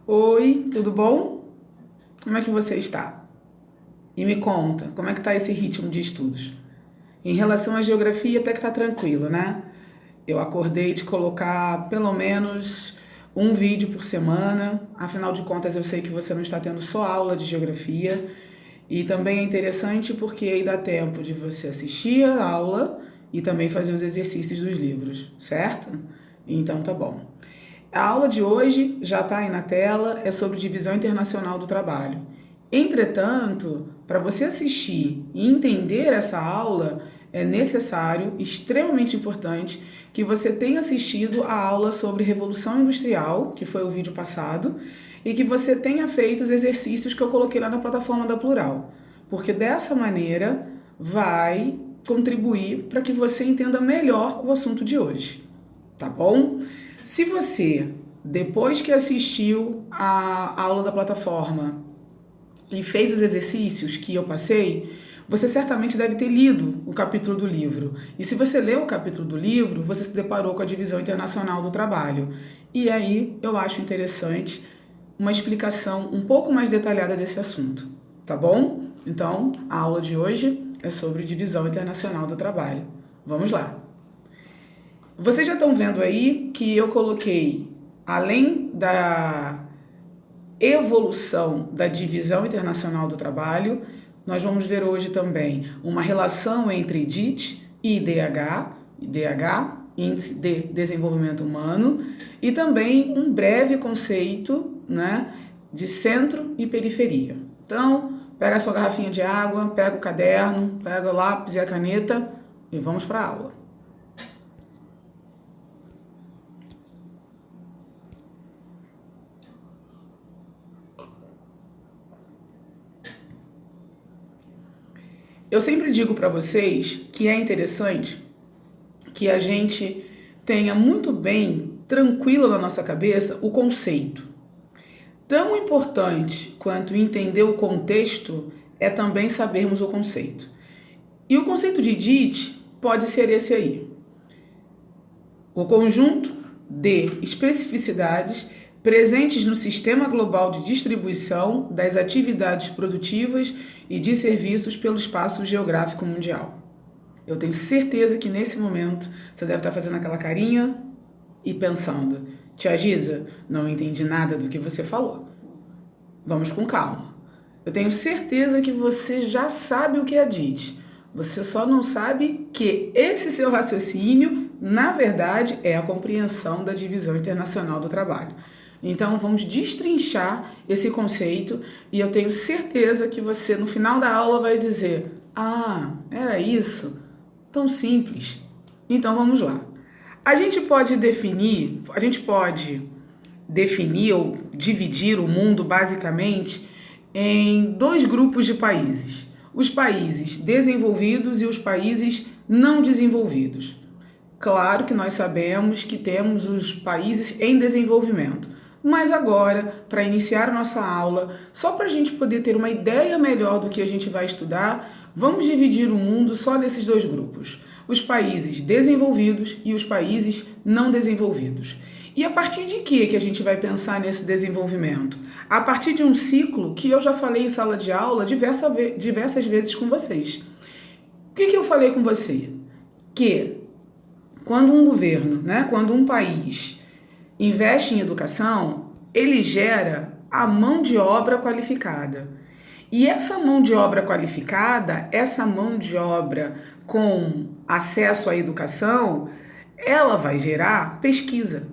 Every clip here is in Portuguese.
Oi, tudo bom? Como é que você está? E me conta, como é que está esse ritmo de estudos? Em relação à geografia, até que está tranquilo, né? Eu acordei de colocar pelo menos um vídeo por semana. Afinal de contas, eu sei que você não está tendo só aula de geografia. E também é interessante porque aí dá tempo de você assistir a aula e também fazer os exercícios dos livros, certo? Então tá bom. A aula de hoje já está aí na tela, é sobre divisão internacional do trabalho. Entretanto, para você assistir e entender essa aula, é necessário, extremamente importante, que você tenha assistido a aula sobre Revolução Industrial, que foi o vídeo passado, e que você tenha feito os exercícios que eu coloquei lá na plataforma da Plural, porque dessa maneira vai contribuir para que você entenda melhor o assunto de hoje, tá bom? Se você, depois que assistiu a aula da plataforma e fez os exercícios que eu passei, você certamente deve ter lido o capítulo do livro. E se você leu o capítulo do livro, você se deparou com a divisão internacional do trabalho. E aí eu acho interessante uma explicação um pouco mais detalhada desse assunto, tá bom? Então, a aula de hoje é sobre divisão internacional do trabalho. Vamos lá! Vocês já estão vendo aí que eu coloquei, além da evolução da divisão internacional do trabalho, nós vamos ver hoje também uma relação entre DIT e IDH, Índice de Desenvolvimento Humano, e também um breve conceito, né, de centro e periferia. Então, pega a sua garrafinha de água, pega o caderno, pega o lápis e a caneta e vamos para a aula. Eu sempre digo para vocês que é interessante que a gente tenha muito bem tranquilo na nossa cabeça o conceito. Tão importante quanto entender o contexto é também sabermos o conceito. E o conceito de DIT pode ser esse aí: o conjunto de especificidades presentes no sistema global de distribuição das atividades produtivas e de serviços pelo espaço geográfico mundial. Eu tenho certeza que nesse momento você deve estar fazendo aquela carinha e pensando: Tia Giza, não entendi nada do que você falou. Vamos com calma. Eu tenho certeza que você já sabe o que é DIT. Você só não sabe que esse seu raciocínio, na verdade, é a compreensão da divisão internacional do trabalho. Então, vamos destrinchar esse conceito e eu tenho certeza que você, no final da aula, vai dizer: ah, era isso? Tão simples. Então, vamos lá. A gente pode definir ou dividir o mundo basicamente em dois grupos de países: os países desenvolvidos e os países não desenvolvidos. Claro que nós sabemos que temos os países em desenvolvimento, mas agora, para iniciar a nossa aula, só para a gente poder ter uma ideia melhor do que a gente vai estudar, vamos dividir o mundo só nesses dois grupos: os países desenvolvidos e os países não desenvolvidos. E a partir de que a gente vai pensar nesse desenvolvimento? A partir de um ciclo que eu já falei em sala de aula diversas vezes com vocês. O que eu falei com você? Que quando um governo, quando um país investe em educação, ele gera a mão de obra qualificada. E essa mão de obra qualificada, essa mão de obra com acesso à educação, ela vai gerar pesquisa.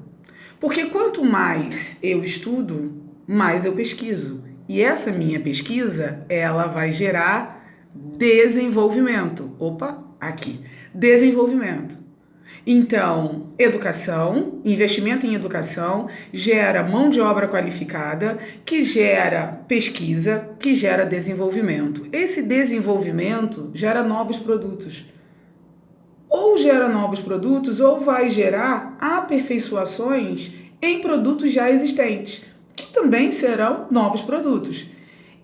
Porque quanto mais eu estudo, mais eu pesquiso. E essa minha pesquisa, ela vai gerar desenvolvimento. Opa, aqui. Desenvolvimento. Então, educação, investimento em educação, gera mão de obra qualificada, que gera pesquisa, que gera desenvolvimento. Esse desenvolvimento gera novos produtos. Ou gera novos produtos, ou vai gerar aperfeiçoações em produtos já existentes, que também serão novos produtos.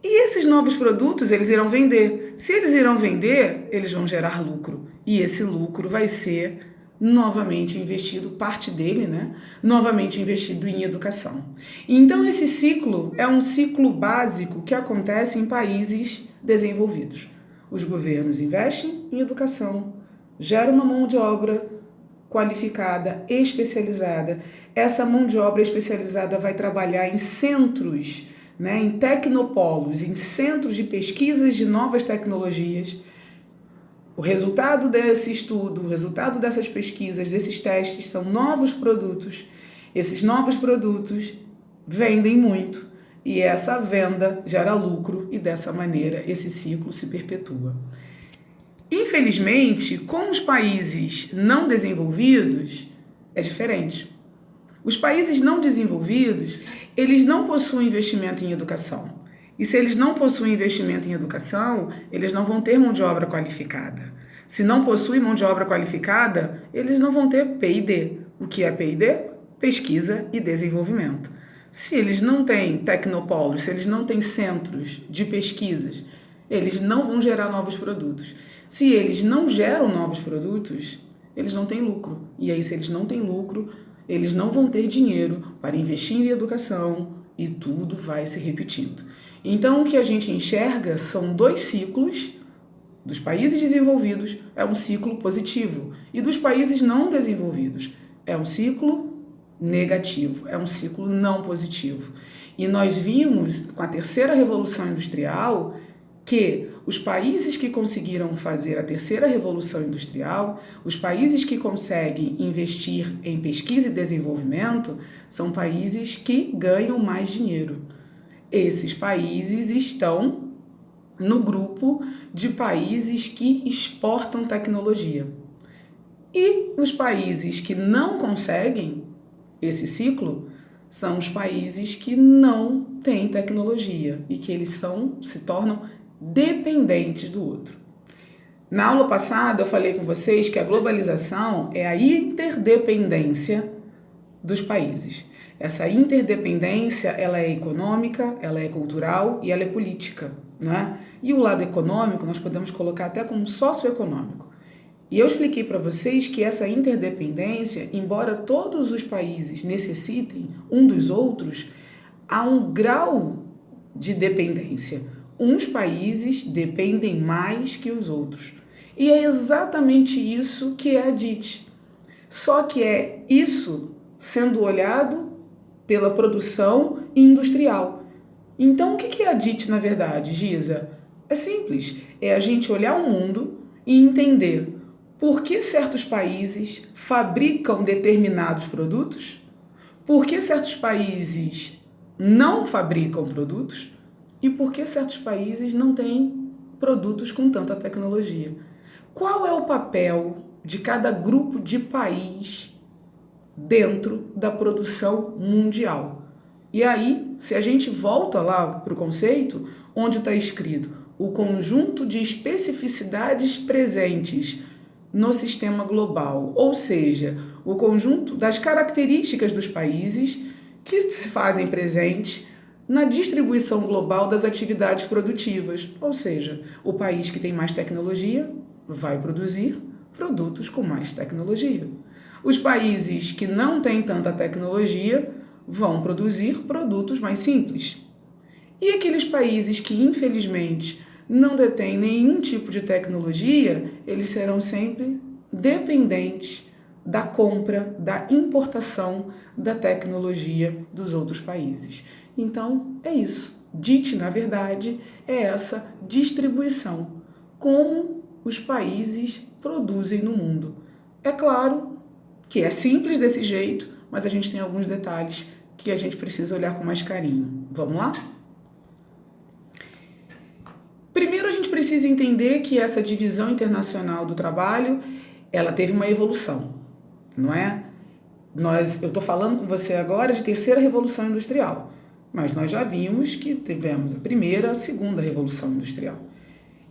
E esses novos produtos, eles irão vender. Se eles irão vender, eles vão gerar lucro. E esse lucro vai ser novamente investido, parte dele, né? Novamente investido em educação. Então, esse ciclo é um ciclo básico que acontece em países desenvolvidos. Os governos investem em educação, geram uma mão de obra qualificada, especializada. Essa mão de obra especializada vai trabalhar em centros, né, em tecnopolos, em centros de pesquisas de novas tecnologias. O resultado desse estudo, o resultado dessas pesquisas, desses testes, são novos produtos. Esses novos produtos vendem muito e essa venda gera lucro e dessa maneira esse ciclo se perpetua. Infelizmente, com os países não desenvolvidos, é diferente. Os países não desenvolvidos, eles não possuem investimento em educação. E se eles não possuem investimento em educação, eles não vão ter mão de obra qualificada. Se não possuem mão de obra qualificada, eles não vão ter P&D. O que é P&D? Pesquisa e desenvolvimento. Se eles não têm tecnopolos, se eles não têm centros de pesquisas, eles não vão gerar novos produtos. Se eles não geram novos produtos, eles não têm lucro. E aí, se eles não têm lucro, eles não vão ter dinheiro para investir em educação e tudo vai se repetindo. Então, o que a gente enxerga são dois ciclos. Dos países desenvolvidos é um ciclo positivo e dos países não desenvolvidos é um ciclo negativo, é um ciclo não positivo. E nós vimos com a terceira revolução industrial que os países que conseguiram fazer a terceira revolução industrial, os países que conseguem investir em pesquisa e desenvolvimento, são países que ganham mais dinheiro. Esses países estão no grupo de países que exportam tecnologia. E os países que não conseguem esse ciclo são os países que não têm tecnologia e que eles se tornam dependentes do outro. Na aula passada eu falei com vocês que a globalização é a interdependência dos países. Essa interdependência, ela é econômica, ela é cultural e ela é política, né? E o lado econômico nós podemos colocar até como socioeconômico. E eu expliquei para vocês que essa interdependência, embora todos os países necessitem um dos outros, há um grau de dependência. Uns países dependem mais que os outros. E é exatamente isso que é a DIT. Só que é isso sendo olhado pela produção industrial. Então, o que é a DIT, na verdade, Giza? É simples, é a gente olhar o mundo e entender por que certos países fabricam determinados produtos, por que certos países não fabricam produtos e por que certos países não têm produtos com tanta tecnologia. Qual é o papel de cada grupo de país dentro da produção mundial? E aí, se a gente volta lá para o conceito, onde está escrito o conjunto de especificidades presentes no sistema global, ou seja, o conjunto das características dos países que se fazem presentes na distribuição global das atividades produtivas, ou seja, o país que tem mais tecnologia vai produzir produtos com mais tecnologia. Os países que não têm tanta tecnologia vão produzir produtos mais simples. E aqueles países que, infelizmente, não detêm nenhum tipo de tecnologia, eles serão sempre dependentes da compra, da importação da tecnologia dos outros países. Então, é isso. DIT, na verdade, é essa distribuição, como os países produzem no mundo. É claro que é simples desse jeito, mas a gente tem alguns detalhes que a gente precisa olhar com mais carinho. Vamos lá? Primeiro, a gente precisa entender que essa divisão internacional do trabalho, ela teve uma evolução, não é? Eu estou falando com você agora de terceira revolução industrial, mas nós já vimos que tivemos a primeira, a segunda revolução industrial.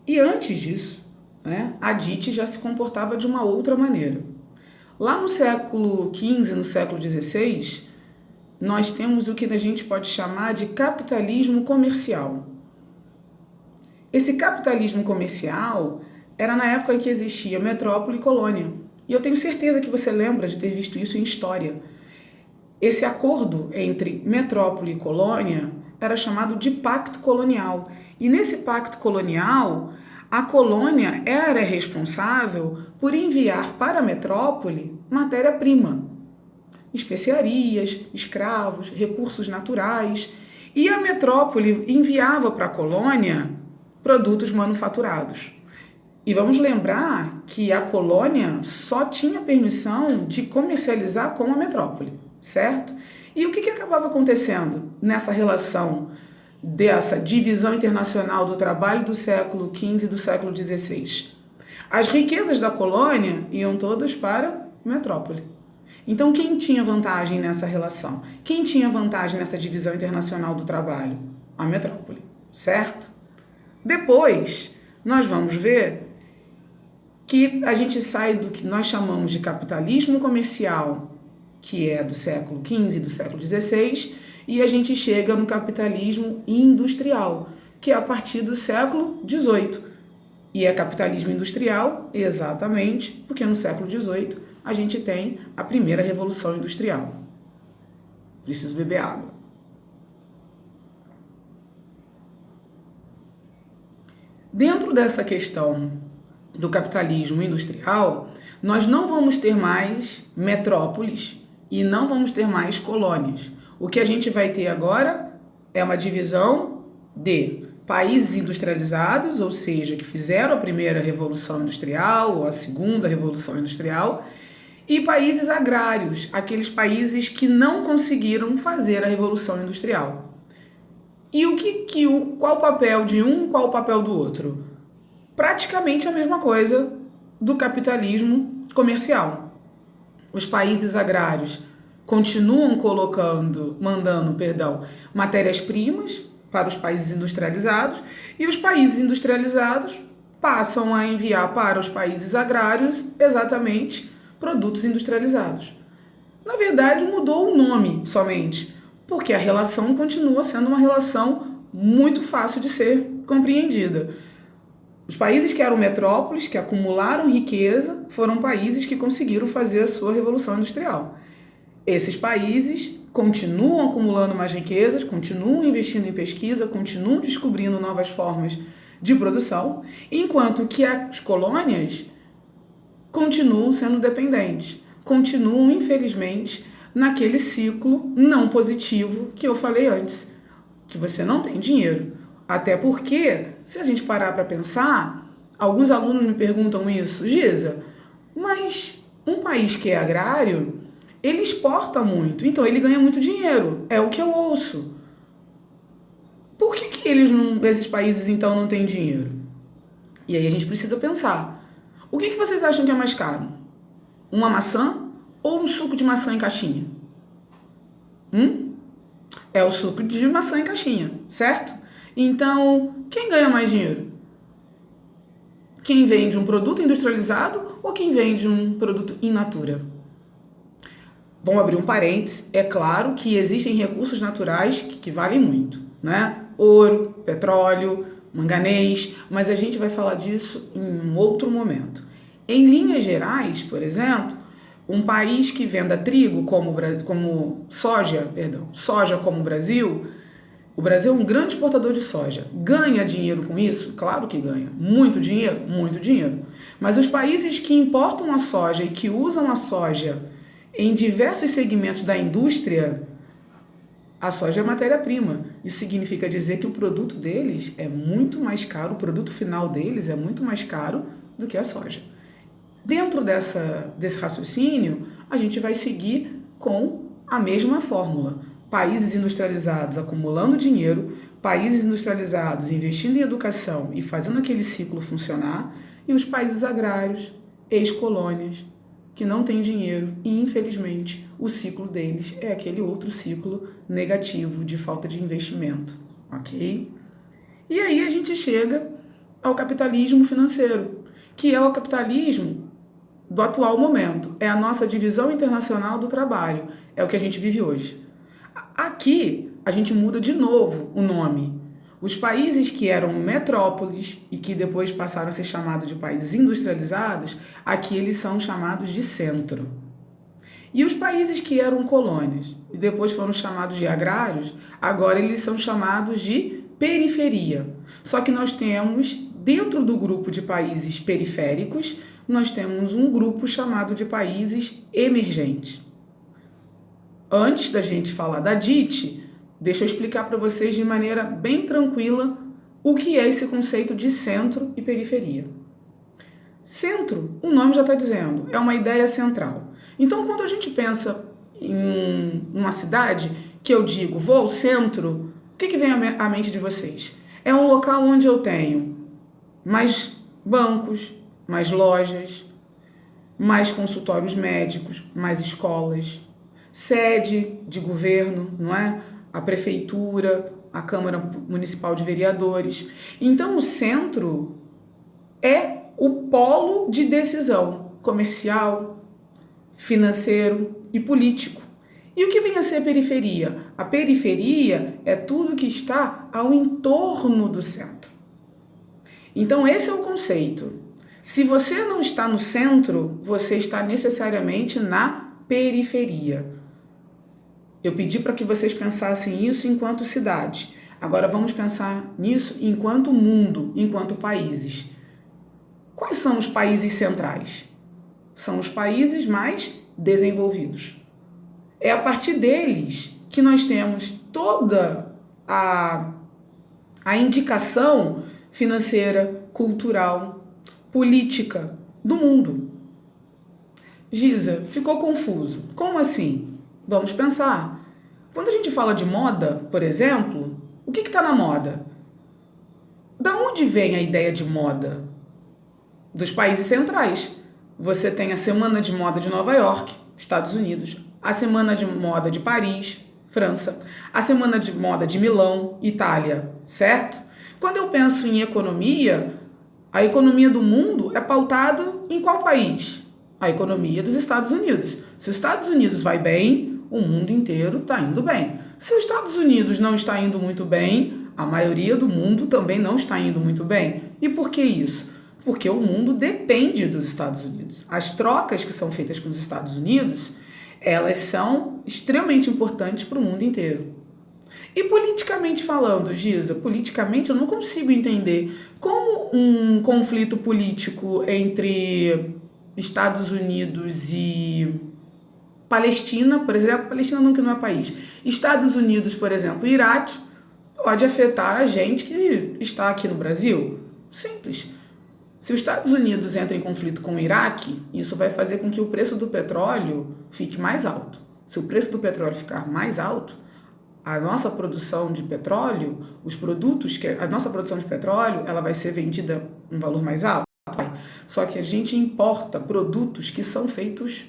E antes disso, né, a DIT já se comportava de uma outra maneira. Lá no século XV, no século XVI, nós temos o que a gente pode chamar de capitalismo comercial. Esse capitalismo comercial era na época em que existia metrópole e colônia. E eu tenho certeza que você lembra de ter visto isso em história. Esse acordo entre metrópole e colônia era chamado de pacto colonial. E nesse pacto colonial, a colônia era responsável por enviar para a metrópole matéria-prima, especiarias, escravos, recursos naturais. E a metrópole enviava para a colônia produtos manufaturados. E vamos lembrar que a colônia só tinha permissão de comercializar com a metrópole, certo? E o que acabava acontecendo nessa relação dessa divisão internacional do trabalho do século XV e do século XVI? As riquezas da colônia iam todas para a metrópole. Então, quem tinha vantagem nessa relação? Quem tinha vantagem nessa divisão internacional do trabalho? A metrópole, certo? Depois, nós vamos ver que a gente sai do que nós chamamos de capitalismo comercial, que é do século XV e do século XVI, e a gente chega no capitalismo industrial, que é a partir do século XVIII. E é capitalismo industrial exatamente porque no século XVIII a gente tem a primeira revolução industrial. Preciso beber água. Dentro dessa questão do capitalismo industrial, nós não vamos ter mais metrópoles e não vamos ter mais colônias. O que a gente vai ter agora é uma divisão de países industrializados, ou seja, que fizeram a primeira revolução industrial ou a segunda revolução industrial, e países agrários, aqueles países que não conseguiram fazer a revolução industrial. E qual o papel de um, qual o papel do outro? Praticamente a mesma coisa do capitalismo comercial. Os países agrários continuam mandando matérias-primas para os países industrializados e os países industrializados passam a enviar para os países agrários exatamente produtos industrializados. Na verdade, mudou o nome somente, porque a relação continua sendo uma relação muito fácil de ser compreendida. Os países que eram metrópoles, que acumularam riqueza, foram países que conseguiram fazer a sua revolução industrial. Esses países continuam acumulando mais riquezas, continuam investindo em pesquisa, continuam descobrindo novas formas de produção, enquanto que as colônias continuam sendo dependentes, continuam, infelizmente, naquele ciclo não positivo que eu falei antes, que você não tem dinheiro. Até porque, se a gente parar para pensar, alguns alunos me perguntam isso, Giza, mas um país que é agrário, ele exporta muito, então ele ganha muito dinheiro, é o que eu ouço. Por que esses países então não têm dinheiro? E aí a gente precisa pensar, o que vocês acham que é mais caro? Uma maçã ou um suco de maçã em caixinha? É o suco de maçã em caixinha, certo? Então, quem ganha mais dinheiro? Quem vende um produto industrializado ou quem vende um produto in natura? Vamos abrir um parênteses. É claro que existem recursos naturais que valem muito, né? Ouro, petróleo, manganês, mas a gente vai falar disso em um outro momento. Em linhas gerais, por exemplo, um país que venda trigo como soja como o Brasil é um grande exportador de soja. Ganha dinheiro com isso? Claro que ganha. Muito dinheiro? Muito dinheiro. Mas os países que importam a soja e que usam a soja em diversos segmentos da indústria, a soja é matéria-prima. Isso significa dizer que o produto deles é muito mais caro, o produto final deles é muito mais caro do que a soja. Dentro desse raciocínio, a gente vai seguir com a mesma fórmula. Países industrializados acumulando dinheiro, países industrializados investindo em educação e fazendo aquele ciclo funcionar, e os países agrários, ex-colônias, que não têm dinheiro e, infelizmente, o ciclo deles é aquele outro ciclo negativo de falta de investimento, ok? E aí a gente chega ao capitalismo financeiro, que é o capitalismo do atual momento, é a nossa divisão internacional do trabalho, é o que a gente vive hoje. Aqui, a gente muda de novo o nome. Os países que eram metrópoles e que depois passaram a ser chamados de países industrializados, aqui eles são chamados de centro. E os países que eram colônias e depois foram chamados de agrários, agora eles são chamados de periferia. Só que nós temos, dentro do grupo de países periféricos, nós temos um grupo chamado de países emergentes. Antes da gente falar da DIT, deixa eu explicar para vocês de maneira bem tranquila o que é esse conceito de centro e periferia. Centro, o nome já está dizendo, é uma ideia central. Então, quando a gente pensa em uma cidade, que eu digo, vou ao centro, o que vem à mente de vocês? É um local onde eu tenho mais bancos, mais lojas, mais consultórios médicos, mais escolas, sede de governo, não é? A prefeitura, a Câmara Municipal de Vereadores. Então, o centro é o polo de decisão comercial, financeiro e político. E o que vem a ser a periferia? A periferia é tudo que está ao entorno do centro. Então, esse é o conceito. Se você não está no centro, você está necessariamente na periferia. Eu pedi para que vocês pensassem isso enquanto cidade. Agora vamos pensar nisso enquanto mundo, enquanto países. Quais são os países centrais? São os países mais desenvolvidos. É a partir deles que nós temos toda a indicação financeira, cultural, política do mundo. Giza, ficou confuso. Como assim? Vamos pensar. Quando a gente fala de moda, por exemplo, o que está na moda? Da onde vem a ideia de moda? Dos países centrais. Você tem a Semana de Moda de Nova York, Estados Unidos, a Semana de Moda de Paris, França, a Semana de Moda de Milão, Itália, certo? Quando eu penso em economia, a economia do mundo é pautada em qual país? A economia dos Estados Unidos. Se os Estados Unidos vai bem, o mundo inteiro está indo bem. Se os Estados Unidos não está indo muito bem, a maioria do mundo também não está indo muito bem. E por que isso? Porque o mundo depende dos Estados Unidos. As trocas que são feitas com os Estados Unidos, elas são extremamente importantes para o mundo inteiro. E politicamente falando, Giza, politicamente eu não consigo entender como um conflito político entre Estados Unidos e Palestina, por exemplo, Palestina não, que não é país, Estados Unidos, por exemplo, Iraque, pode afetar a gente que está aqui no Brasil. Simples. Se os Estados Unidos entram em conflito com o Iraque, isso vai fazer com que o preço do petróleo fique mais alto. Se o preço do petróleo ficar mais alto, a nossa produção de petróleo, a nossa produção de petróleo, ela vai ser vendida um valor mais alto. Só que a gente importa produtos que são feitos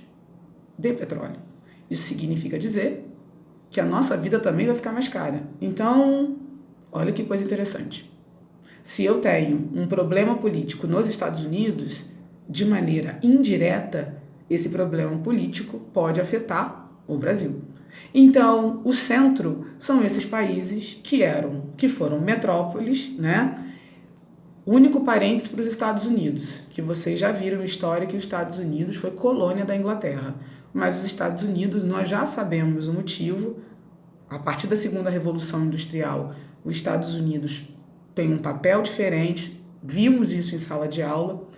de petróleo. Isso significa dizer que a nossa vida também vai ficar mais cara. Então, olha que coisa interessante. Se eu tenho um problema político nos Estados Unidos, de maneira indireta, esse problema político pode afetar o Brasil. Então, o centro são esses países que foram metrópoles, né? Único parênteses para os Estados Unidos, que vocês já viram em história que os Estados Unidos foi colônia da Inglaterra. Mas os Estados Unidos, nós já sabemos o motivo. A partir da Segunda Revolução Industrial, os Estados Unidos têm um papel diferente, vimos isso em sala de aula,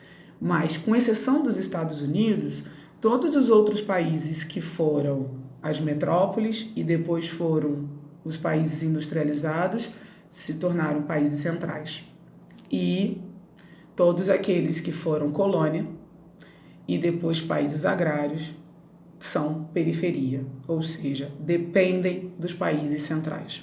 mas com exceção dos Estados Unidos, todos os outros países que foram as metrópoles e depois foram os países industrializados se tornaram países centrais. E todos aqueles que foram colônia e depois países agrários são periferia, ou seja, dependem dos países centrais.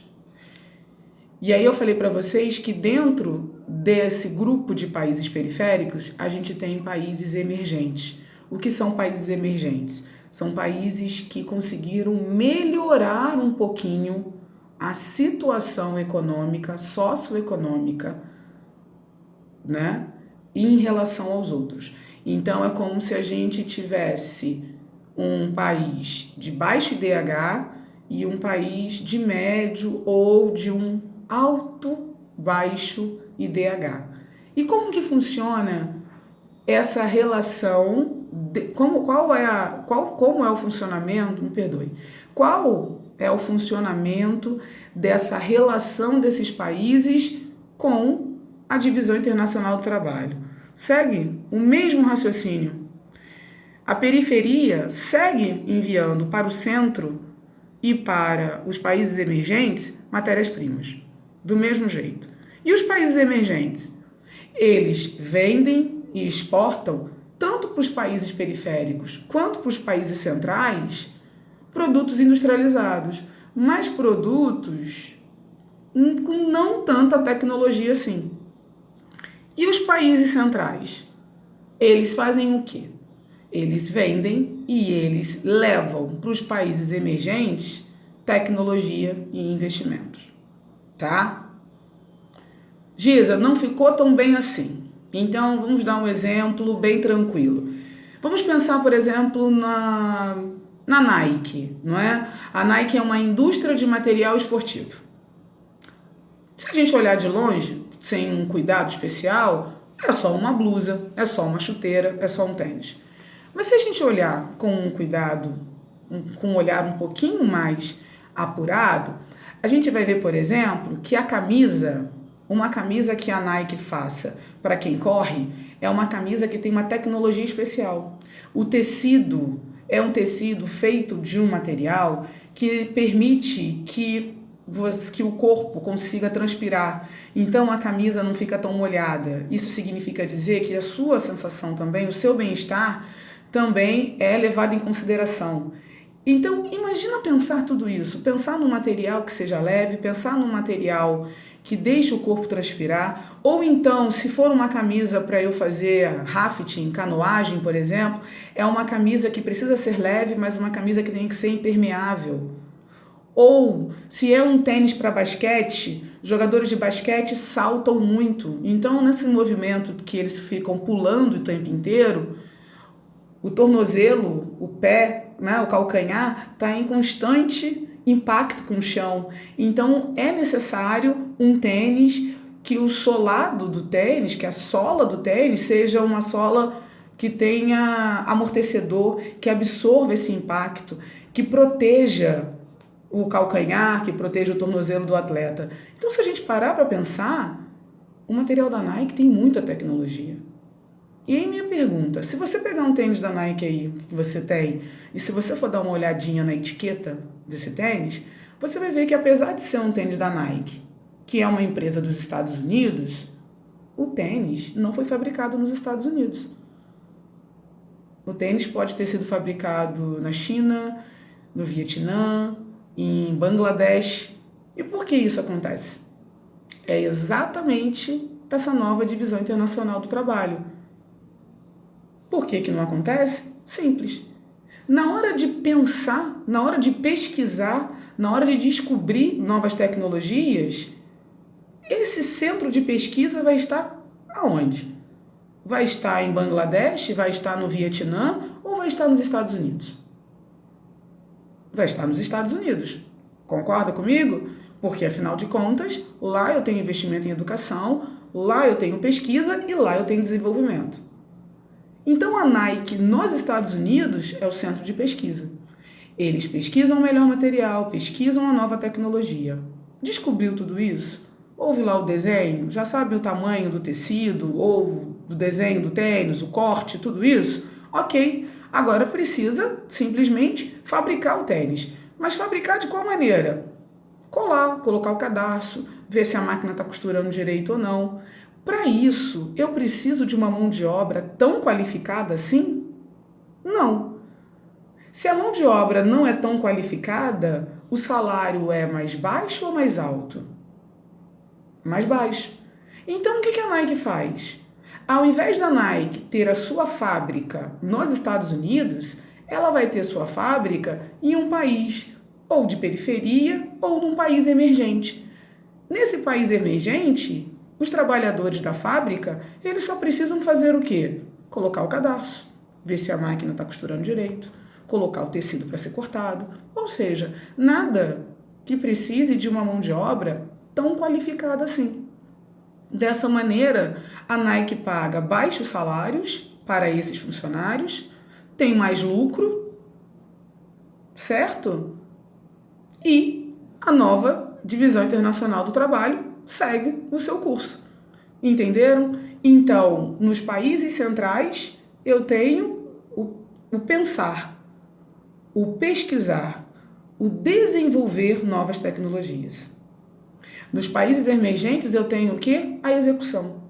E aí eu falei para vocês que dentro desse grupo de países periféricos, a gente tem países emergentes. O que são países emergentes? São países que conseguiram melhorar um pouquinho a situação econômica, socioeconômica, né, em relação aos outros. Então é como se a gente tivesse um país de baixo IDH e um país de médio ou de um alto baixo IDH. E como que funciona essa relação? Como é o funcionamento? Me perdoe. Qual é o funcionamento dessa relação desses países com a Divisão Internacional do Trabalho? Segue o mesmo raciocínio. A periferia segue enviando para o centro e para os países emergentes matérias-primas, do mesmo jeito. E os países emergentes? Eles vendem e exportam, tanto para os países periféricos quanto para os países centrais, produtos industrializados, mas produtos com não tanta tecnologia assim. E os países centrais? Eles fazem o quê? Eles vendem e eles levam para os países emergentes tecnologia e investimentos, tá? Gisa, não ficou tão bem assim. Então, vamos dar um exemplo bem tranquilo. Vamos pensar, por exemplo, na Nike, não é? A Nike é uma indústria de material esportivo. Se a gente olhar de longe, sem um cuidado especial, é só uma blusa, é só uma chuteira, é só um tênis. Mas se a gente olhar com um cuidado, com um olhar um pouquinho mais apurado, a gente vai ver, por exemplo, que uma camisa que a Nike faça para quem corre, é uma camisa que tem uma tecnologia especial. O tecido é um tecido feito de um material que permite que o corpo consiga transpirar. Então a camisa não fica tão molhada. Isso significa dizer que a sua sensação também, o seu bem-estar, também é levado em consideração. Então, imagina pensar tudo isso, pensar num material que seja leve, pensar num material que deixe o corpo transpirar, ou então, se for uma camisa para eu fazer rafting, canoagem, por exemplo, é uma camisa que precisa ser leve, mas uma camisa que tem que ser impermeável. Ou, se é um tênis para basquete, jogadores de basquete saltam muito. Então, nesse movimento que eles ficam pulando o tempo inteiro, o tornozelo, o pé, né, o calcanhar, está em constante impacto com o chão. Então, é necessário um tênis que o solado do tênis, que a sola do tênis, seja uma sola que tenha amortecedor, que absorva esse impacto, que proteja o calcanhar, que proteja o tornozelo do atleta. Então, se a gente parar para pensar, o material da Nike tem muita tecnologia. E aí minha pergunta, se você pegar um tênis da Nike aí, que você tem, e se você for dar uma olhadinha na etiqueta desse tênis, você vai ver que apesar de ser um tênis da Nike, que é uma empresa dos Estados Unidos, o tênis não foi fabricado nos Estados Unidos. O tênis pode ter sido fabricado na China, no Vietnã, em Bangladesh. E por que isso acontece? É exatamente essa nova divisão internacional do trabalho. Por que não acontece? Simples. Na hora de pensar, na hora de pesquisar, na hora de descobrir novas tecnologias, esse centro de pesquisa vai estar aonde? Vai estar em Bangladesh, vai estar no Vietnã ou vai estar nos Estados Unidos? Vai estar nos Estados Unidos. Concorda comigo? Porque, afinal de contas, lá eu tenho investimento em educação, lá eu tenho pesquisa e lá eu tenho desenvolvimento. Então, a Nike nos Estados Unidos é o centro de pesquisa. Eles pesquisam o melhor material, pesquisam a nova tecnologia. Descobriu tudo isso? Houve lá o desenho, já sabe o tamanho do tecido ou do desenho do tênis, o corte, tudo isso? Ok, agora precisa simplesmente fabricar o tênis. Mas fabricar de qual maneira? Colar, colocar o cadarço, ver se a máquina está costurando direito ou não. Para isso, eu preciso de uma mão de obra tão qualificada assim? Não. Se a mão de obra não é tão qualificada, o salário é mais baixo ou mais alto? Mais baixo. Então, o que a Nike faz? Ao invés da Nike ter a sua fábrica nos Estados Unidos, ela vai ter sua fábrica em um país ou de periferia ou num país emergente. Nesse país emergente, os trabalhadores da fábrica, eles só precisam fazer o quê? Colocar o cadarço, ver se a máquina está costurando direito, colocar o tecido para ser cortado. Ou seja, nada que precise de uma mão de obra tão qualificada assim. Dessa maneira, a Nike paga baixos salários para esses funcionários, tem mais lucro, certo? E a nova Divisão Internacional do Trabalho segue o seu curso. Entenderam? Então, nos países centrais, eu tenho o pensar, o pesquisar, o desenvolver novas tecnologias. Nos países emergentes, eu tenho o quê? A execução.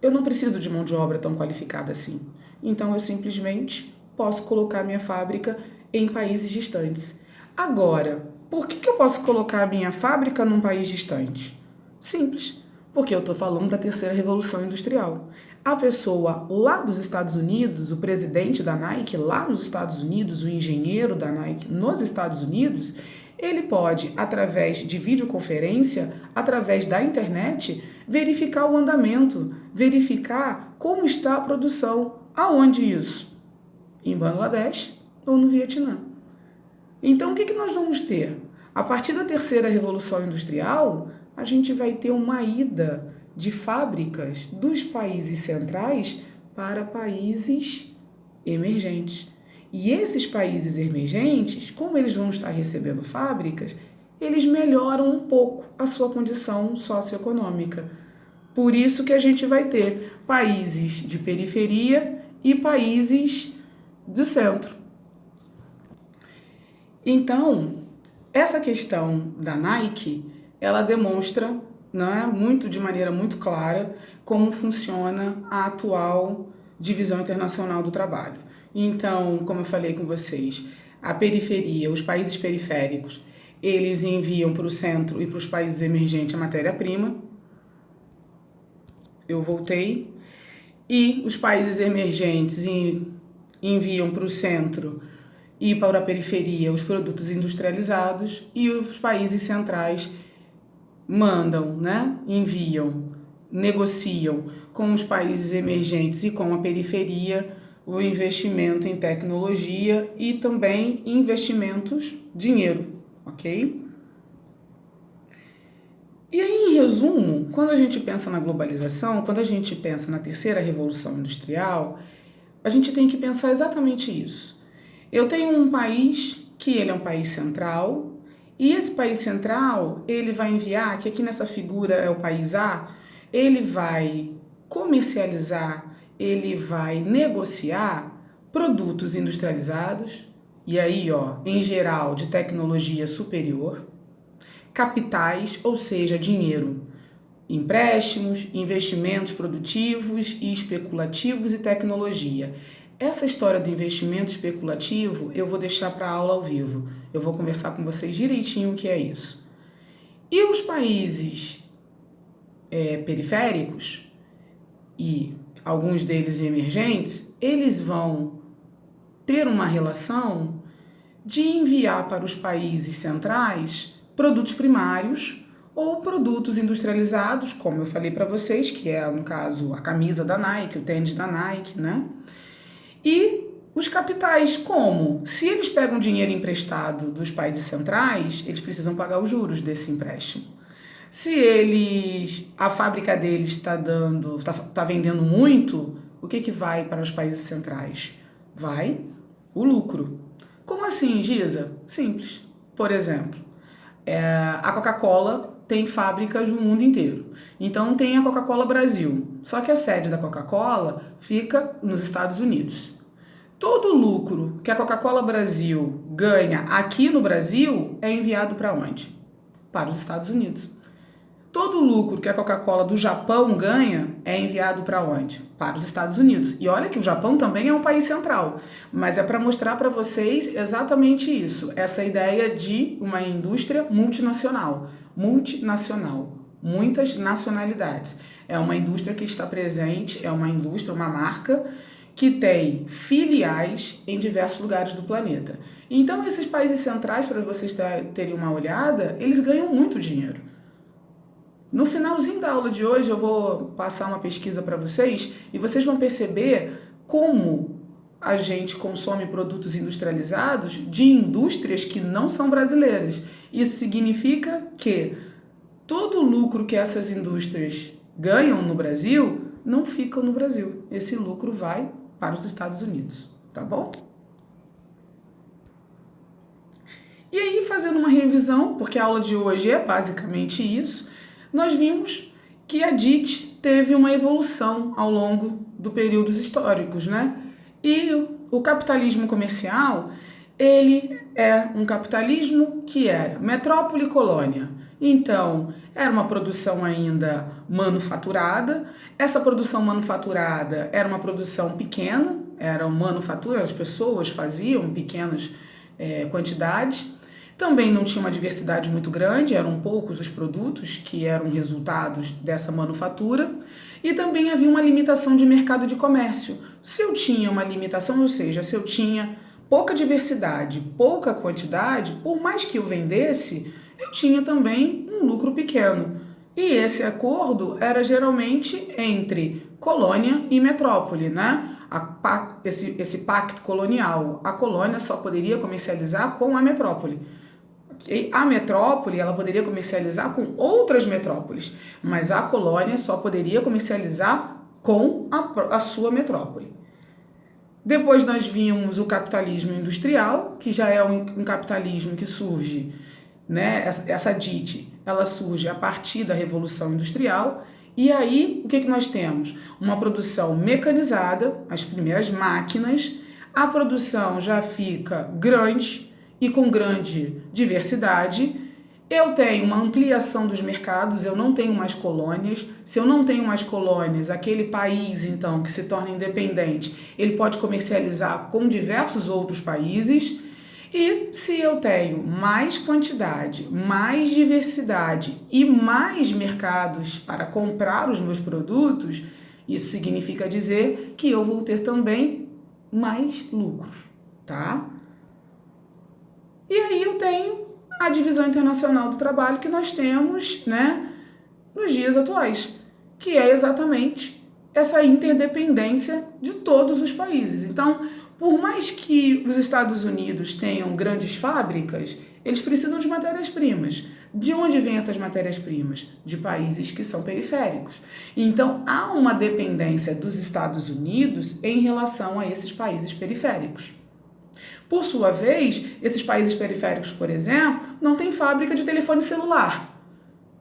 Eu não preciso de mão de obra tão qualificada assim. Então, eu simplesmente posso colocar minha fábrica em países distantes. Agora, por que eu posso colocar a minha fábrica num país distante? Simples, porque eu estou falando da terceira revolução industrial. A pessoa lá dos Estados Unidos, o presidente da Nike lá nos Estados Unidos, o engenheiro da Nike nos Estados Unidos, ele pode, através de videoconferência, através da internet, verificar o andamento, verificar como está a produção. Aonde isso? Em Bangladesh ou no Vietnã. Então, o que nós vamos ter? A partir da terceira revolução industrial, a gente vai ter uma ida de fábricas dos países centrais para países emergentes. E esses países emergentes, como eles vão estar recebendo fábricas, eles melhoram um pouco a sua condição socioeconômica. Por isso que a gente vai ter países de periferia e países do centro. Então, essa questão da Nike, ela demonstra, de maneira muito clara, como funciona a atual Divisão Internacional do Trabalho. Então, como eu falei com vocês, a periferia, os países periféricos, eles enviam para o centro e para os países emergentes a matéria-prima. Eu voltei. E os países emergentes enviam para o centro e para a periferia os produtos industrializados, e os países centrais mandam, enviam, negociam com os países emergentes e com a periferia o investimento em tecnologia e também investimentos, dinheiro, ok? E aí, em resumo, quando a gente pensa na globalização, quando a gente pensa na terceira revolução industrial, a gente tem que pensar exatamente isso. Eu tenho um país que ele é um país central, e esse país central, ele vai enviar, que aqui nessa figura é o país A, ele vai comercializar, ele vai negociar produtos industrializados, e aí, em geral, de tecnologia superior, capitais, ou seja, dinheiro, empréstimos, investimentos produtivos e especulativos e tecnologia. Essa história do investimento especulativo eu vou deixar para a aula ao vivo. Eu vou conversar com vocês direitinho o que é isso. E os países periféricos, e alguns deles emergentes, eles vão ter uma relação de enviar para os países centrais produtos primários ou produtos industrializados, como eu falei para vocês, que é, no caso, a camisa da Nike, o tênis da Nike, E os capitais, como? Se eles pegam dinheiro emprestado dos países centrais, eles precisam pagar os juros desse empréstimo. Se a fábrica deles está vendendo muito, o que vai para os países centrais? Vai o lucro. Como assim, Giza? Simples. Por exemplo, a Coca-Cola tem fábricas no mundo inteiro. Então tem a Coca-Cola Brasil. Só que a sede da Coca-Cola fica nos Estados Unidos. Todo o lucro que a Coca-Cola Brasil ganha aqui no Brasil é enviado para onde? Para os Estados Unidos. Todo o lucro que a Coca-Cola do Japão ganha é enviado para onde? Para os Estados Unidos. E olha que o Japão também é um país central, mas é para mostrar para vocês exatamente isso, essa ideia de uma indústria multinacional, muitas nacionalidades. É uma indústria que está presente, é uma indústria, uma marca que tem filiais em diversos lugares do planeta. Então, esses países centrais, para vocês terem uma olhada, eles ganham muito dinheiro. No finalzinho da aula de hoje, eu vou passar uma pesquisa para vocês e vocês vão perceber como a gente consome produtos industrializados de indústrias que não são brasileiras. Isso significa que todo o lucro que essas indústrias ganham no Brasil não ficam no Brasil. Esse lucro vai para os Estados Unidos, tá bom? E aí, fazendo uma revisão, porque a aula de hoje é basicamente isso, nós vimos que a DIT teve uma evolução ao longo dos períodos históricos, né? E o capitalismo comercial, ele é um capitalismo que era metrópole e colônia. Então, era uma produção ainda manufaturada. Essa produção manufaturada era uma produção pequena, eram manufaturas, as pessoas faziam pequenas quantidades. Também não tinha uma diversidade muito grande, eram poucos os produtos que eram resultados dessa manufatura. E também havia uma limitação de mercado de comércio. Se eu tinha uma limitação, ou seja, se eu tinha pouca diversidade, pouca quantidade, por mais que eu vendesse, eu tinha também um lucro pequeno. E esse acordo era geralmente entre colônia e metrópole, né? Esse pacto colonial. A colônia só poderia comercializar com a metrópole. A metrópole ela poderia comercializar com outras metrópoles, mas a colônia só poderia comercializar com a sua metrópole. Depois nós vimos o capitalismo industrial, que já é um capitalismo que surge, né? Essa DIT, ela surge a partir da Revolução Industrial. E aí, o que nós temos? Uma produção mecanizada, as primeiras máquinas, a produção já fica grande e com grande diversidade. Eu tenho uma ampliação dos mercados, eu não tenho mais colônias. Se eu não tenho mais colônias, aquele país, então, que se torna independente, ele pode comercializar com diversos outros países. E se eu tenho mais quantidade, mais diversidade e mais mercados para comprar os meus produtos, isso significa dizer que eu vou ter também mais lucros, tá? E aí eu tenho a divisão internacional do trabalho que nós temos, né, nos dias atuais, que é exatamente essa interdependência de todos os países. Então, por mais que os Estados Unidos tenham grandes fábricas, eles precisam de matérias-primas. De onde vêm essas matérias-primas? De países que são periféricos. Então, há uma dependência dos Estados Unidos em relação a esses países periféricos. Por sua vez, esses países periféricos, por exemplo, não têm fábrica de telefone celular.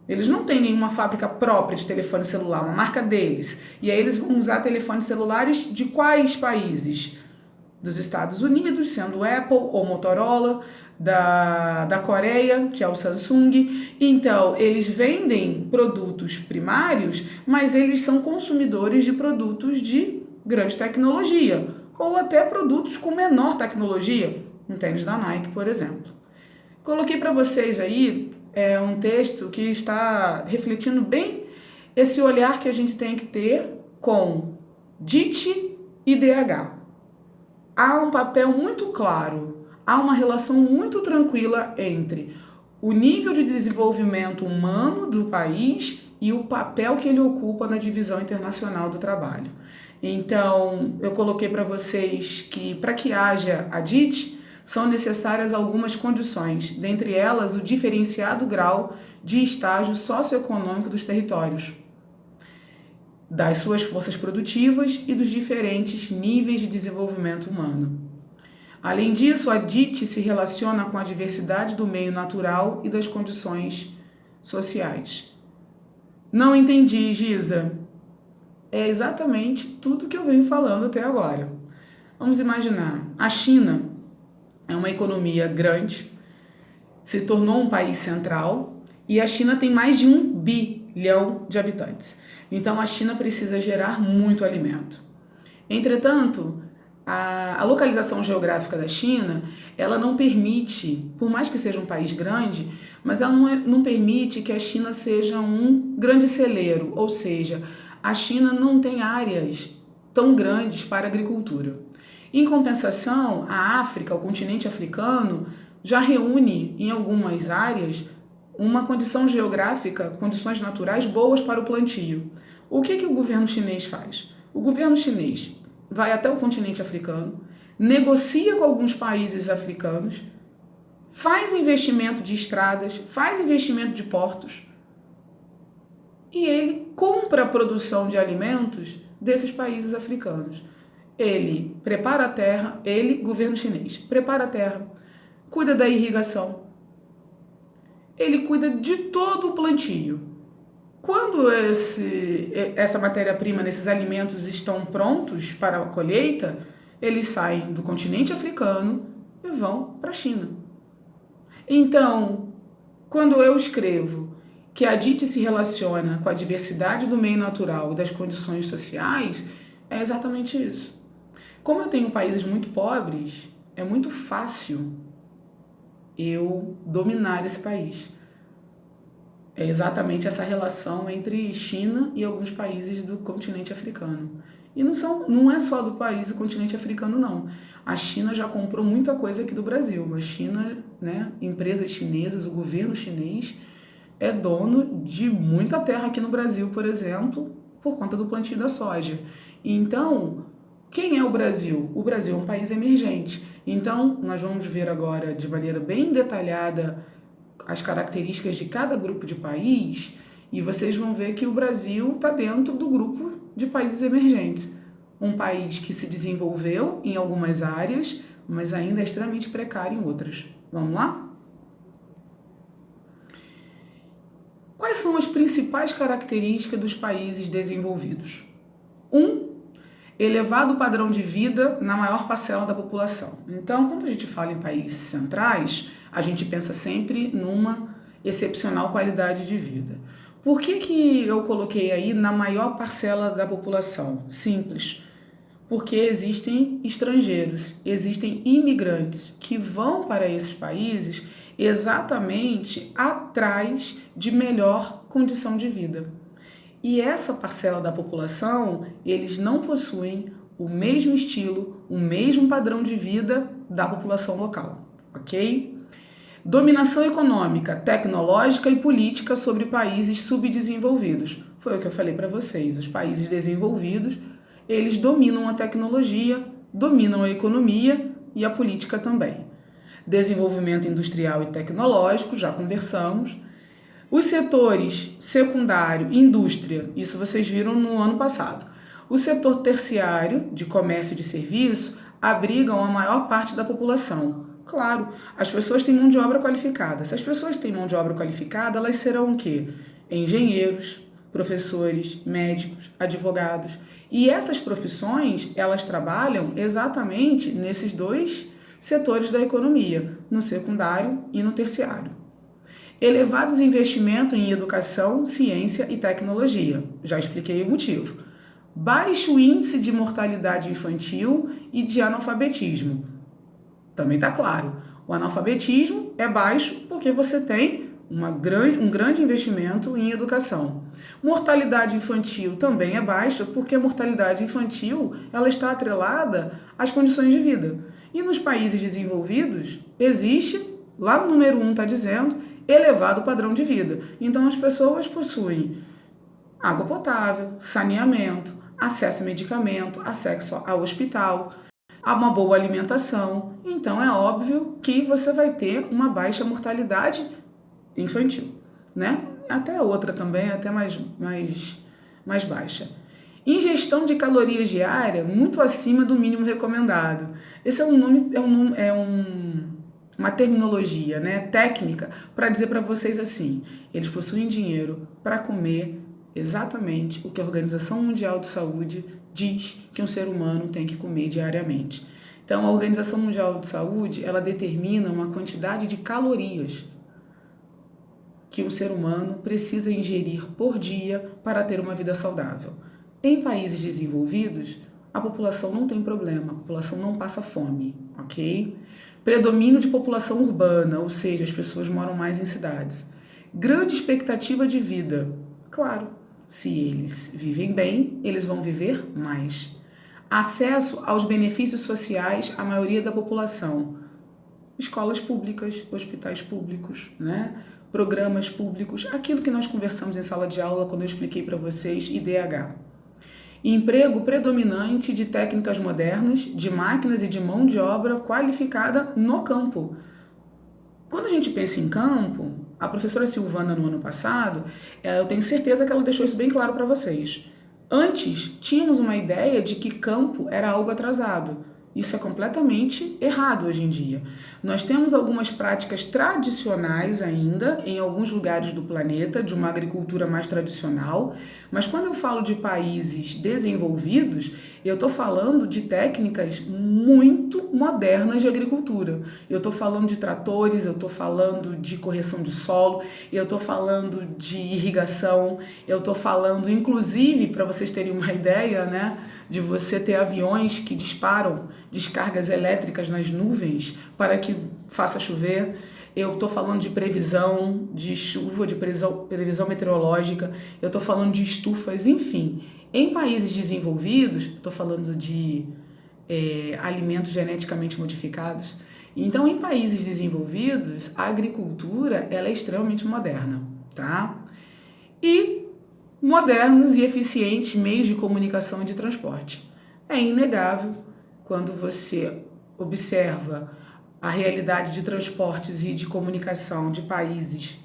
Eles não têm nenhuma fábrica própria de telefone celular, uma marca deles. E aí eles vão usar telefones celulares de quais países? Dos Estados Unidos, sendo Apple ou Motorola, da Coreia, que é o Samsung. Então, eles vendem produtos primários, mas eles são consumidores de produtos de grande tecnologia, ou até produtos com menor tecnologia, um tênis da Nike, por exemplo. Coloquei para vocês aí um texto que está refletindo bem esse olhar que a gente tem que ter com DIT e DH. Há um papel muito claro, há uma relação muito tranquila entre o nível de desenvolvimento humano do país e o papel que ele ocupa na divisão internacional do trabalho. Então, eu coloquei para vocês que para que haja a DIT, são necessárias algumas condições, dentre elas o diferenciado grau de estágio socioeconômico dos territórios, das suas forças produtivas e dos diferentes níveis de desenvolvimento humano. Além disso, a DIT se relaciona com a diversidade do meio natural e das condições sociais. Não entendi, Giza. É exatamente tudo que eu venho falando até agora. Vamos imaginar, a China é uma economia grande, se tornou um país central e a China tem mais de 1 bilhão de habitantes. Então a China precisa gerar muito alimento. Entretanto, a localização geográfica da China, ela não permite, por mais que seja um país grande, mas ela não permite que a China seja um grande celeiro, ou seja, a China não tem áreas tão grandes para agricultura. Em compensação, a África, o continente africano, já reúne em algumas áreas uma condição geográfica, condições naturais boas para o plantio. O que o governo chinês faz? O governo chinês vai até o continente africano, negocia com alguns países africanos, faz investimento de estradas, faz investimento de portos, e ele compra a produção de alimentos desses países africanos. Ele prepara a terra, governo chinês, prepara a terra, cuida da irrigação, ele cuida de todo o plantio. Quando essa matéria-prima, nesses alimentos estão prontos para a colheita, eles saem do continente africano e vão para a China. Então, quando eu escrevo que a DIT se relaciona com a diversidade do meio natural e das condições sociais, é exatamente isso. Como eu tenho países muito pobres, é muito fácil eu dominar esse país. É exatamente essa relação entre China e alguns países do continente africano. E não é só do país do continente africano, não. A China já comprou muita coisa aqui do Brasil. A China, né, empresas chinesas, o governo chinês é dono de muita terra aqui no Brasil, por exemplo, por conta do plantio da soja. Então, quem é o Brasil? O Brasil é um país emergente. Então, nós vamos ver agora de maneira bem detalhada as características de cada grupo de país e vocês vão ver que o Brasil está dentro do grupo de países emergentes. Um país que se desenvolveu em algumas áreas, mas ainda é extremamente precário em outras. Vamos lá? Quais são as principais características dos países desenvolvidos? Elevado padrão de vida na maior parcela da população. Então, quando a gente fala em países centrais, a gente pensa sempre numa excepcional qualidade de vida. Por que eu coloquei aí na maior parcela da população? Simples. Porque existem estrangeiros, existem imigrantes que vão para esses países exatamente atrás de melhor condição de vida. E essa parcela da população, eles não possuem o mesmo estilo, o mesmo padrão de vida da população local, ok? Dominação econômica, tecnológica e política sobre países subdesenvolvidos. Foi o que eu falei para vocês. Os países desenvolvidos, eles dominam a tecnologia, dominam a economia e a política também. Desenvolvimento industrial e tecnológico, já conversamos. Os setores secundário e indústria, isso vocês viram no ano passado. O setor terciário, de comércio e de serviço, abrigam a maior parte da população. Claro, as pessoas têm mão de obra qualificada. Se as pessoas têm mão de obra qualificada, elas serão o quê? Engenheiros, professores, médicos, advogados. E essas profissões, elas trabalham exatamente nesses dois setores da economia, no secundário e no terciário. Elevados investimentos em educação, ciência e tecnologia. Já expliquei o motivo. Baixo índice de mortalidade infantil e de analfabetismo. Também está claro. O analfabetismo é baixo porque você tem um grande investimento em educação. Mortalidade infantil também é baixa porque a mortalidade infantil ela está atrelada às condições de vida. E nos países desenvolvidos existe, lá no número 1 está dizendo, elevado padrão de vida. Então as pessoas possuem água potável, saneamento, acesso a medicamento, acesso ao hospital, a uma boa alimentação. Então é óbvio que você vai ter uma baixa mortalidade infantil, né? Até outra também, até mais baixa. Ingestão de calorias diária muito acima do mínimo recomendado. Esse é uma terminologia, né, técnica para dizer para vocês assim, eles possuem dinheiro para comer exatamente o que a Organização Mundial de Saúde diz que um ser humano tem que comer diariamente. Então, a Organização Mundial de Saúde, ela determina uma quantidade de calorias que um ser humano precisa ingerir por dia para ter uma vida saudável. Em países desenvolvidos, a população não tem problema, a população não passa fome, ok? Predomínio de população urbana, ou seja, as pessoas moram mais em cidades. Grande expectativa de vida. Claro, se eles vivem bem, eles vão viver mais. Acesso aos benefícios sociais à maioria da população. Escolas públicas, hospitais públicos, né? Programas públicos, aquilo que nós conversamos em sala de aula quando eu expliquei para vocês IDH. Emprego predominante de técnicas modernas, de máquinas e de mão de obra qualificada no campo. Quando a gente pensa em campo, a professora Silvana, no ano passado, eu tenho certeza que ela deixou isso bem claro para vocês. Antes, tínhamos uma ideia de que campo era algo atrasado. Isso é completamente errado hoje em dia. Nós temos algumas práticas tradicionais ainda em alguns lugares do planeta, de uma agricultura mais tradicional, mas quando eu falo de países desenvolvidos, eu estou falando de técnicas muito modernas de agricultura. Eu estou falando de tratores, eu estou falando de correção de solo, eu estou falando de irrigação, eu estou falando, inclusive, para vocês terem uma ideia, né, de você ter aviões que disparam descargas elétricas nas nuvens para que faça chover. Eu estou falando de previsão de chuva, de previsão meteorológica, eu estou falando de estufas, enfim. Em países desenvolvidos, estou falando de alimentos geneticamente modificados. Então, em países desenvolvidos, a agricultura ela é extremamente moderna, tá? E modernos e eficientes meios de comunicação e de transporte. É inegável quando você observa a realidade de transportes e de comunicação de países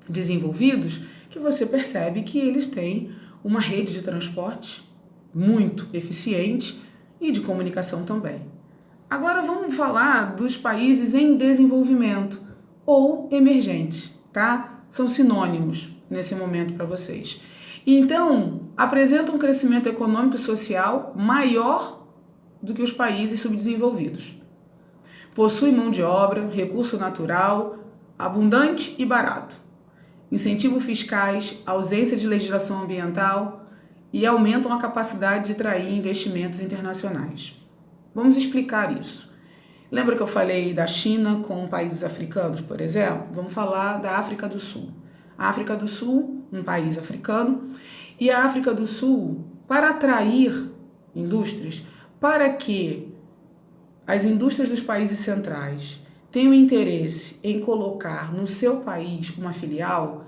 desenvolvidos, que você percebe que eles têm uma rede de transporte muito eficiente e de comunicação também. Agora vamos falar dos países em desenvolvimento ou emergentes, tá? São sinônimos nesse momento para vocês. Então, apresentam um crescimento econômico e social maior do que os países subdesenvolvidos. Possui mão de obra, recurso natural, abundante e barato. Incentivos fiscais, ausência de legislação ambiental e aumentam a capacidade de atrair investimentos internacionais. Vamos explicar isso. Lembra que eu falei da China com países africanos, por exemplo? Vamos falar da África do Sul. A África do Sul, um país africano, e a África do Sul, para atrair indústrias, para que as indústrias dos países centrais tenham interesse em colocar no seu país uma filial,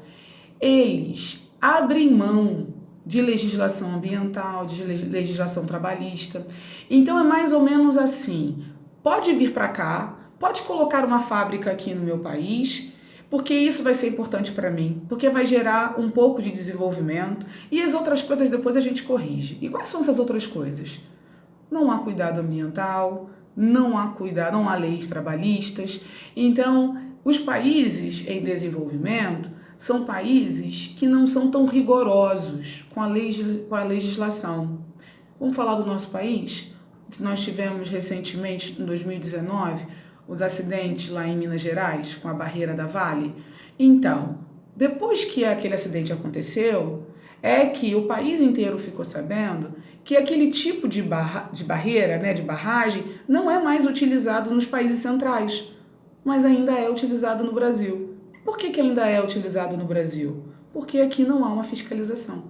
eles abrem mão de legislação ambiental, de legislação trabalhista. Então é mais ou menos assim, pode vir para cá, pode colocar uma fábrica aqui no meu país, porque isso vai ser importante para mim, porque vai gerar um pouco de desenvolvimento e as outras coisas depois a gente corrige. E quais são essas outras coisas? Não há cuidado ambiental, não há leis trabalhistas. Então, os países em desenvolvimento são países que não são tão rigorosos com a legislação. Vamos falar do nosso país? Que nós tivemos recentemente, em 2019, os acidentes lá em Minas Gerais, com a barreira da Vale. Então, depois que aquele acidente aconteceu, é que o país inteiro ficou sabendo que aquele tipo de barreira, né, de barragem, não é mais utilizado nos países centrais, mas ainda é utilizado no Brasil. Por que ainda é utilizado no Brasil? Porque aqui não há uma fiscalização.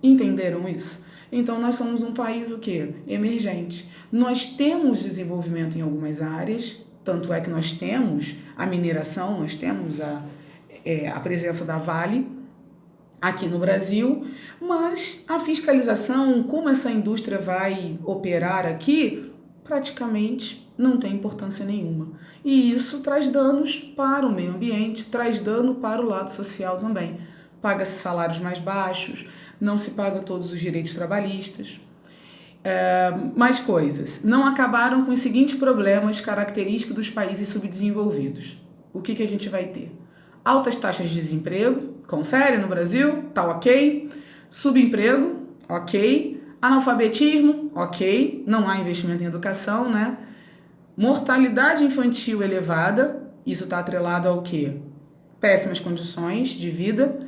Entenderam isso? Então nós somos um país o quê? Emergente. Nós temos desenvolvimento em algumas áreas, tanto é que nós temos a mineração, nós temos a presença da Vale aqui no Brasil, mas a fiscalização, como essa indústria vai operar aqui, praticamente não tem importância nenhuma. E isso traz danos para o meio ambiente, traz dano para o lado social também. Paga-se salários mais baixos, não se paga todos os direitos trabalhistas. Mais coisas. Não acabaram com os seguintes problemas característicos dos países subdesenvolvidos. O que a gente vai ter? Altas taxas de desemprego, confere no Brasil, tá ok. Subemprego, ok. Analfabetismo, ok. Não há investimento em educação, né? Mortalidade infantil elevada, isso está atrelado ao quê? Péssimas condições de vida.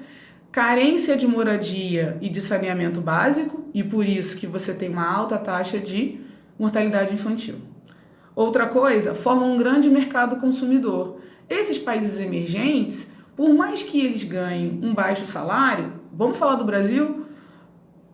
Carência de moradia e de saneamento básico, e por isso que você tem uma alta taxa de mortalidade infantil. Outra coisa, formam um grande mercado consumidor. Esses países emergentes, por mais que eles ganhem um baixo salário, vamos falar do Brasil?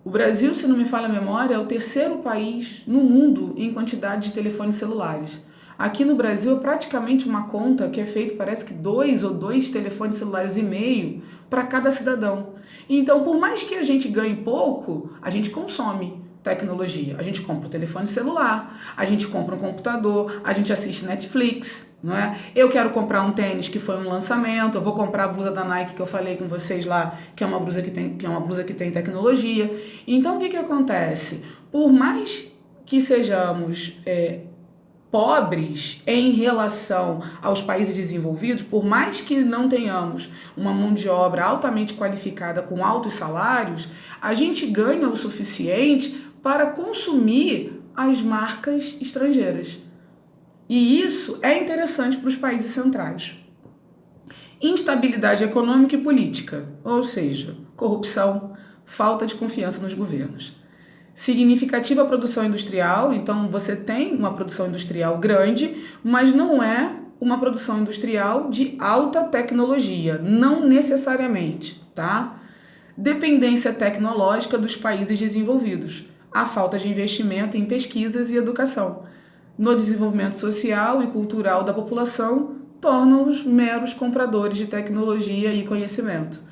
O Brasil, se não me falha a memória, é o terceiro país no mundo em quantidade de telefones celulares. Aqui no Brasil é praticamente uma conta que é feita, parece que 2 ou 2 telefones celulares e meio para cada cidadão. Então, por mais que a gente ganhe pouco, a gente consome tecnologia. A gente compra um telefone celular, a gente compra um computador, a gente assiste Netflix, não é? Eu quero comprar um tênis que foi um lançamento, eu vou comprar a blusa da Nike que eu falei com vocês lá, que é uma blusa que tem tecnologia. Então, o que acontece? Por mais que sejamos pobres em relação aos países desenvolvidos, por mais que não tenhamos uma mão de obra altamente qualificada com altos salários, a gente ganha o suficiente para consumir as marcas estrangeiras. E isso é interessante para os países centrais. Instabilidade econômica e política, ou seja, corrupção, falta de confiança nos governos. Significativa produção industrial, então você tem uma produção industrial grande, mas não é uma produção industrial de alta tecnologia, não necessariamente, tá? Dependência tecnológica dos países desenvolvidos, a falta de investimento em pesquisas e educação no desenvolvimento social e cultural da população tornam-os meros compradores de tecnologia e conhecimento.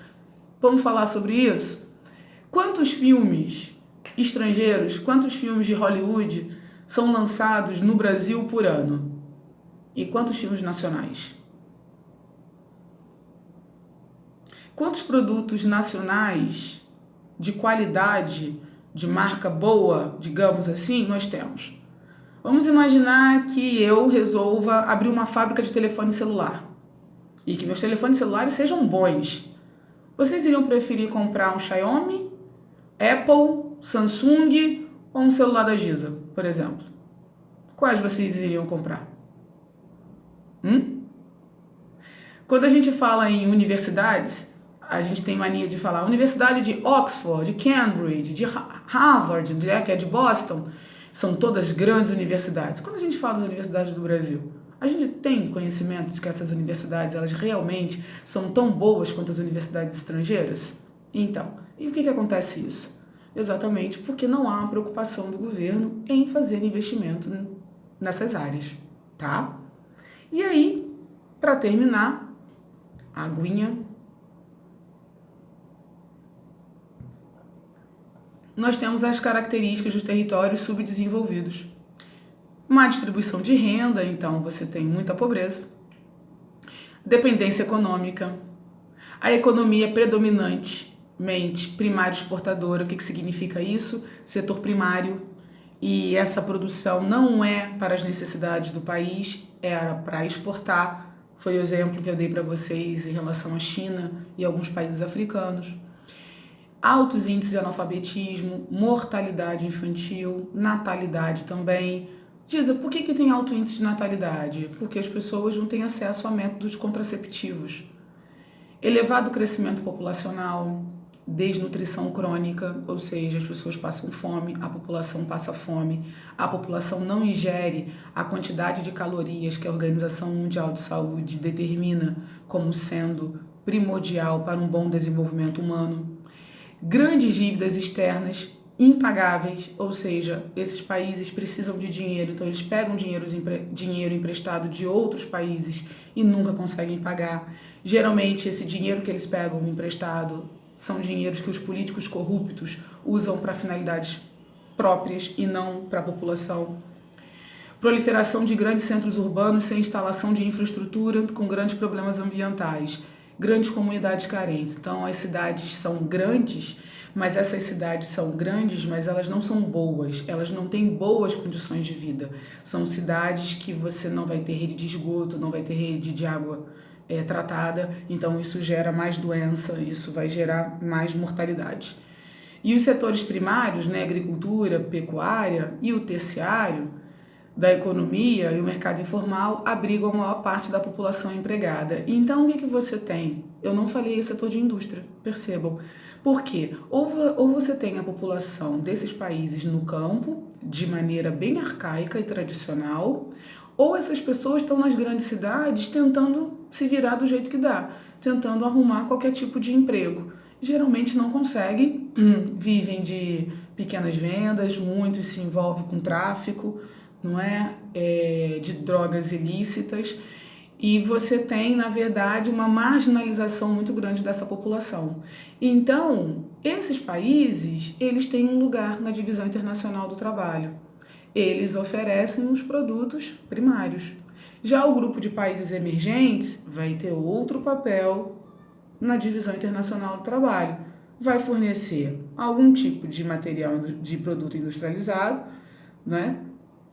Vamos falar sobre isso? Quantos filmes estrangeiros, quantos filmes de Hollywood são lançados no Brasil por ano? E quantos filmes nacionais? Quantos produtos nacionais de qualidade, de marca boa, digamos assim, nós temos? Vamos imaginar que eu resolva abrir uma fábrica de telefone celular e que meus telefones celulares sejam bons. Vocês iriam preferir comprar um Xiaomi, Apple, Samsung ou um celular da Giza, por exemplo? Quais vocês iriam comprar? Quando a gente fala em universidades, a gente tem mania de falar Universidade de Oxford, de Cambridge, de Harvard, que é de Boston. São todas grandes universidades. Quando a gente fala das universidades do Brasil, a gente tem conhecimento de que essas universidades, elas realmente são tão boas quanto as universidades estrangeiras? Então, e por que acontece isso? Exatamente porque não há uma preocupação do governo em fazer investimento nessas áreas, tá? E aí, para terminar, a aguinha. Nós temos as características dos territórios subdesenvolvidos. Má distribuição de renda, então você tem muita pobreza. Dependência econômica. A economia predominantemente primária exportadora. O que significa isso? Setor primário. E essa produção não é para as necessidades do país, era para exportar. Foi o exemplo que eu dei para vocês em relação à China e alguns países africanos. Altos índices de analfabetismo, mortalidade infantil, natalidade também. Diza, por que tem alto índice de natalidade? Porque as pessoas não têm acesso a métodos contraceptivos. Elevado crescimento populacional, desnutrição crônica, ou seja, as pessoas passam fome, a população passa fome, a população não ingere a quantidade de calorias que a Organização Mundial de Saúde determina como sendo primordial para um bom desenvolvimento humano. Grandes dívidas externas impagáveis, ou seja, esses países precisam de dinheiro, então eles pegam dinheiro emprestado de outros países e nunca conseguem pagar. Geralmente esse dinheiro que eles pegam emprestado são dinheiros que os políticos corruptos usam para finalidades próprias e não para a população. Proliferação de grandes centros urbanos sem instalação de infraestrutura, com grandes problemas ambientais. Grandes comunidades carentes. Então as cidades são grandes, mas elas não são boas, elas não têm boas condições de vida. São cidades que você não vai ter rede de esgoto, não vai ter rede de água tratada, então isso gera mais doença, isso vai gerar mais mortalidade. E os setores primários, né, agricultura, pecuária e o terciário, da economia e o mercado informal abrigam a maior parte da população empregada. Então, o que você tem? Eu não falei o setor de indústria, percebam. Por quê? Ou você tem a população desses países no campo, de maneira bem arcaica e tradicional, ou essas pessoas estão nas grandes cidades tentando se virar do jeito que dá, tentando arrumar qualquer tipo de emprego. Geralmente não conseguem, vivem de pequenas vendas, muitos se envolvem com tráfico, não é? De drogas ilícitas, e você tem, na verdade, uma marginalização muito grande dessa população. Então, esses países, eles têm um lugar na divisão internacional do trabalho. Eles oferecem os produtos primários. Já o grupo de países emergentes vai ter outro papel na divisão internacional do trabalho. Vai fornecer algum tipo de material de produto industrializado, né?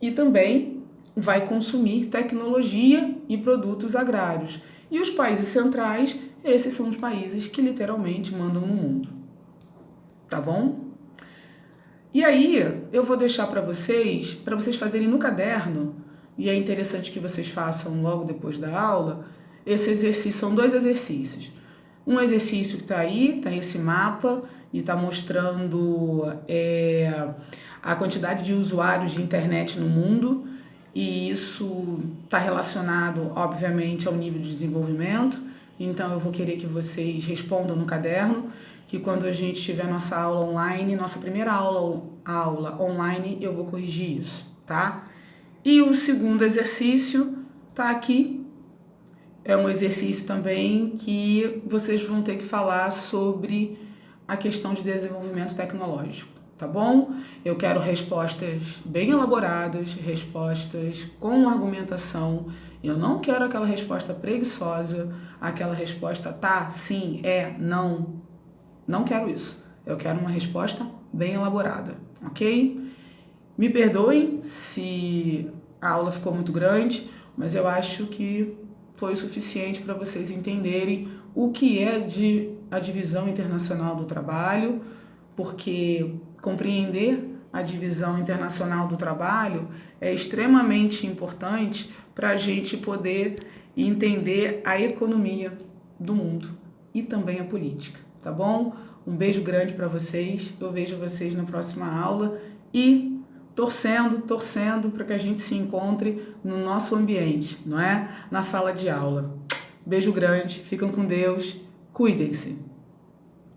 E também vai consumir tecnologia e produtos agrários. E os países centrais, esses são os países que literalmente mandam no mundo. Tá bom? E aí, eu vou deixar para vocês fazerem no caderno, e é interessante que vocês façam logo depois da aula, esse exercício, são 2 exercícios. Um exercício que está aí, está esse mapa, e está mostrando a quantidade de usuários de internet no mundo, e isso está relacionado, obviamente, ao nível de desenvolvimento. Então, eu vou querer que vocês respondam no caderno, que quando a gente tiver nossa aula online, nossa primeira aula online, eu vou corrigir isso, tá? E o segundo exercício tá aqui. É um exercício também que vocês vão ter que falar sobre a questão de desenvolvimento tecnológico, tá bom? Eu quero respostas bem elaboradas, respostas com argumentação. Eu não quero aquela resposta preguiçosa, aquela resposta tá, sim, é, não. Não quero isso. Eu quero uma resposta bem elaborada, ok? Me perdoem se a aula ficou muito grande, mas eu acho que foi o suficiente para vocês entenderem o que é a divisão internacional do trabalho, porque compreender a divisão internacional do trabalho é extremamente importante para a gente poder entender a economia do mundo e também a política, tá bom? Um beijo grande para vocês, eu vejo vocês na próxima aula e torcendo para que a gente se encontre no nosso ambiente, não é? Na sala de aula. Beijo grande, ficam com Deus, cuidem-se.